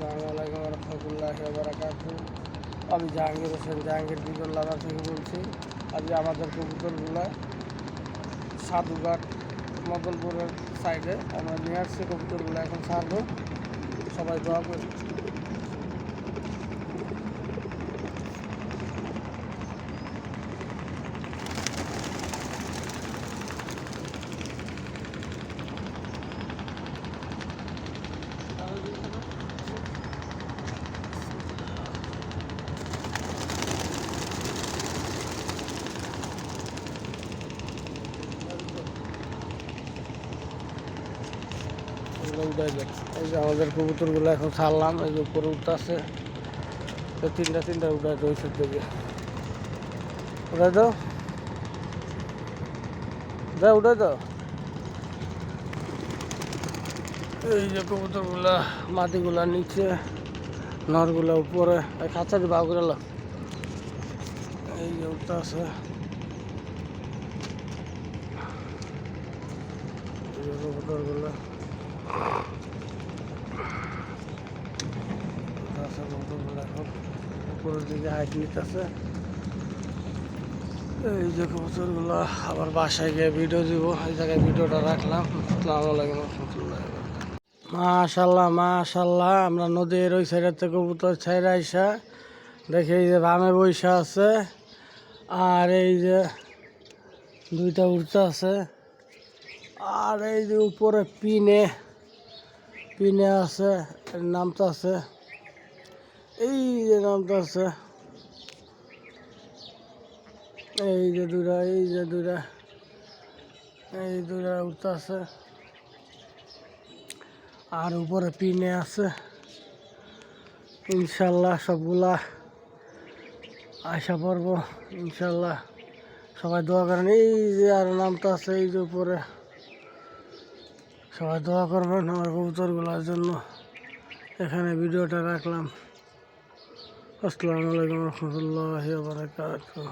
আসসালামু আলাইকুম রহমতুল্লাহি ওয়া বারাকাতুহু। আমি জাহাঙ্গীর হোসেন জাহাঙ্গীর বিজল্লাবাদ থেকে বলছি। আজ আমাদের কবুতরগুলো সাধুঘাট মদনপুরের সাইডে আমরা নিয়ে আসছি। কবুতরগুলো এখন ছাড়বো, সবাই দোয়া করি। এই যে আমাদের কবুতরগুলো এখন ছাড়লাম, এই যে উপরে উঠতে আছে তিনটা উঠায় রয়েছে দিকে উঠাই দাও উঠাই দাও। এই যে কবুতরগুলা মাটিগুলা নিচে, নরগুলা উপরে, খাঁচা দিয়ে বাউ করে এই যে উঠতে আছে। কবুতরগুলো এখন উপরের দিকে হাইট নিতেছে। এই যে কবুতরগুলো আবার বাসায় গিয়ে ভিডিও দিব, এই জায়গায় ভিডিওটা রাখলাম। আসসালামু আলাইকুম রহমতুল্লাহ। মাশাল্লাহ মাশাল্লাহ, আমরা নদীর ওই সাইডের কবুতর ছেড়ে আইসা দেখি এই যে বামে বৈশা আছে, আর এই যে দুইটা উড়তে আছে, আর এই যে উপরে পিনে আছে, নামতে আছে, এই যে নামতে আছে, এই যে দুইটা উঠতে আছে, আর উপরে পিনে আছে। ইনশাল্লাহ সবগুলা আশা পড়ব ইনশাল্লাহ, সবাই দোয়া করেন। এই যে আর নামটা আছে এই যে উপরে, সবাই দোয়া করবেন আমার কবুতরগুলোর জন্য। এখানে ভিডিওটা রাখলাম। আসসালামু আলাইকুম রহমতুল্লাহি ওয়া বারাকাতুহু।